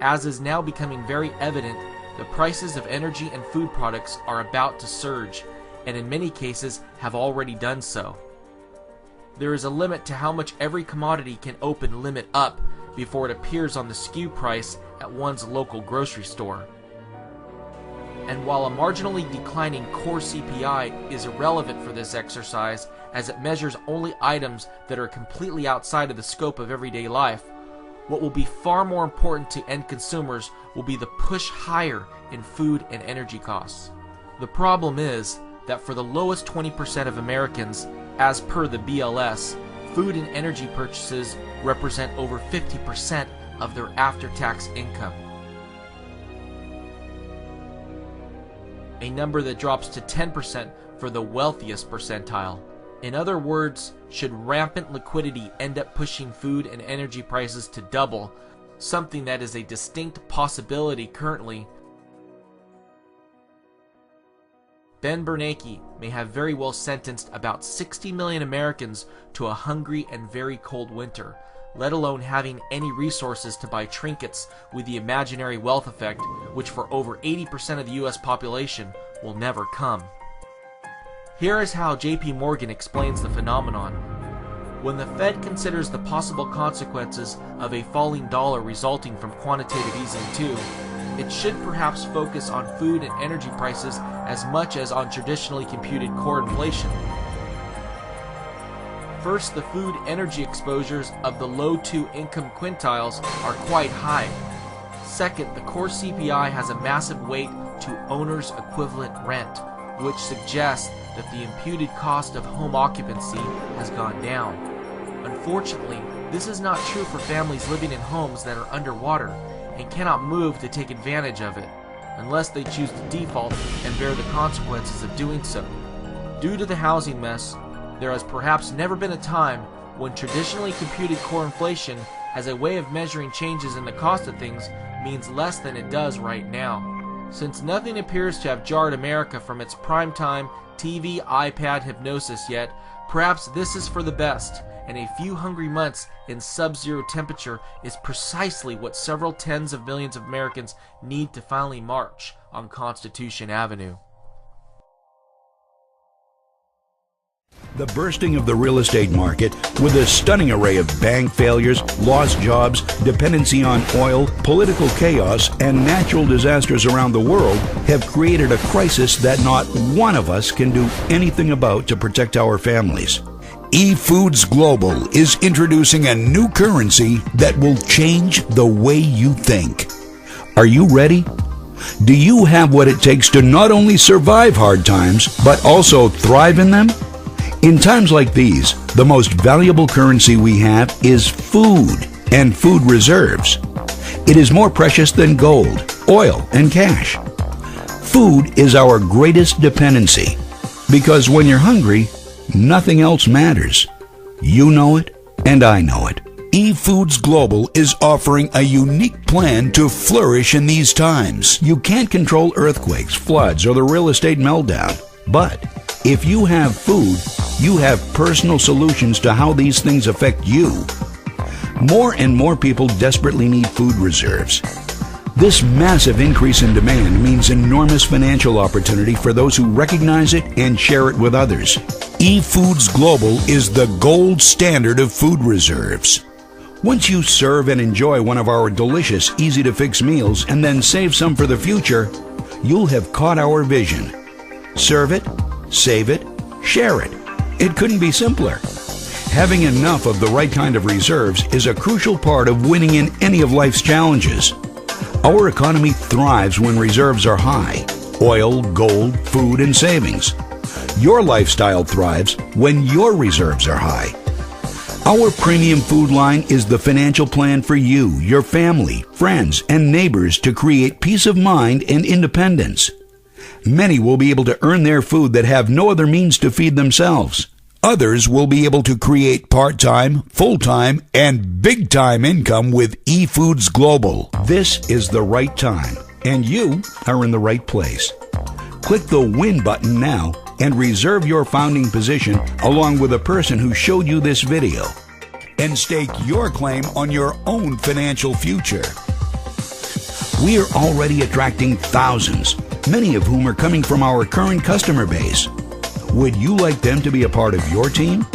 as is now becoming very evident, the prices of energy and food products are about to surge, and in many cases have already done so. There is a limit to how much every commodity can open limit up before it appears on the SKU price at one's local grocery store. And while a marginally declining core CPI is irrelevant for this exercise, as it measures only items that are completely outside of the scope of everyday life, what will be far more important to end consumers will be the push higher in food and energy costs. The problem is that for the lowest 20% of Americans, as per the BLS, food and energy purchases represent over 50% of their after-tax income. A number that drops to 10% for the wealthiest percentile. In other words, should rampant liquidity end up pushing food and energy prices to double, something that is a distinct possibility currently, Ben Bernanke may have very well sentenced about 60 million Americans to a hungry and very cold winter, let alone having any resources to buy trinkets with the imaginary wealth effect, which for over 80% of the US population will never come. Here is how JP Morgan explains the phenomenon. When the Fed considers the possible consequences of a falling dollar resulting from quantitative easing too, it should perhaps focus on food and energy prices as much as on traditionally computed core inflation. First, the food energy exposures of the low to income quintiles are quite high. Second, the core CPI has a massive weight to owner's equivalent rent, which suggests that the imputed cost of home occupancy has gone down. Unfortunately, this is not true for families living in homes that are underwater and cannot move to take advantage of it, unless they choose to default and bear the consequences of doing so. Due to the housing mess, there has perhaps never been a time when traditionally computed core inflation as a way of measuring changes in the cost of things means less than it does right now. Since nothing appears to have jarred America from its primetime TV, iPad hypnosis yet, perhaps this is for the best, and a few hungry months in sub-zero temperature is precisely what several tens of millions of Americans need to finally march on Constitution Avenue. The bursting of the real estate market, with a stunning array of bank failures, lost jobs, dependency on oil, political chaos, and natural disasters around the world, have created a crisis that not one of us can do anything about to protect our families. Efoods Global is introducing a new currency that will change the way you think. Are you ready? Do you have what it takes to not only survive hard times, but also thrive in them? In times like these, the most valuable currency we have is food and food reserves. It is more precious than gold, oil, and cash. Food is our greatest dependency, because when you're hungry, nothing else matters. You know it, and I know it. Efoods Global is offering a unique plan to flourish in these times. You can't control earthquakes, floods, or the real estate meltdown, but if you have food, you have personal solutions to how these things affect you. More and more people desperately need food reserves. This massive increase in demand means enormous financial opportunity for those who recognize it and share it with others. Efoods Global is the gold standard of food reserves. Once you serve and enjoy one of our delicious, easy-to-fix meals and then save some for the future, you'll have caught our vision. Serve it, save it, share it. It couldn't be simpler. Having enough of the right kind of reserves is a crucial part of winning in any of life's challenges. Our economy thrives when reserves are high: oil, gold, food, and savings. Your lifestyle thrives when your reserves are high. Our premium food line is the financial plan for you, your family, friends, and neighbors to create peace of mind and independence. Many will be able to earn their food that have no other means to feed themselves. Others will be able to create part-time, full-time, and big-time income with Efoods Global. This is the right time, and you are in the right place. Click the Win button now and reserve your founding position along with a person who showed you this video, and stake your claim on your own financial future. We are already attracting thousands, many of whom are coming from our current customer base. Would you like them to be a part of your team?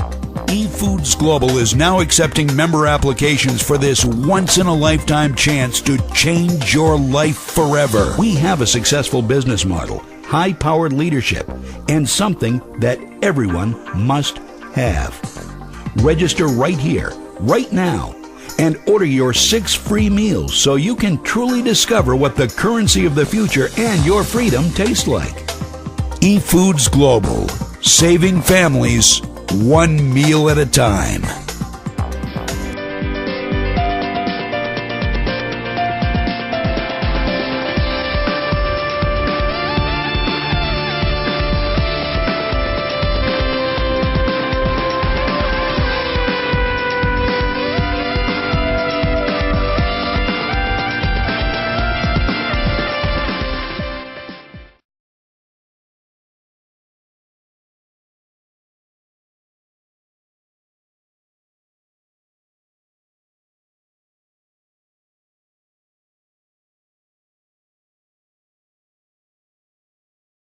Efoods Global is now accepting member applications for this once-in-a-lifetime chance to change your life forever. We have a successful business model, high-powered leadership, and something that everyone must have. Register right here, right now, and order your 6 free meals so you can truly discover what the currency of the future and your freedom taste like. Efoods Global, saving families one meal at a time.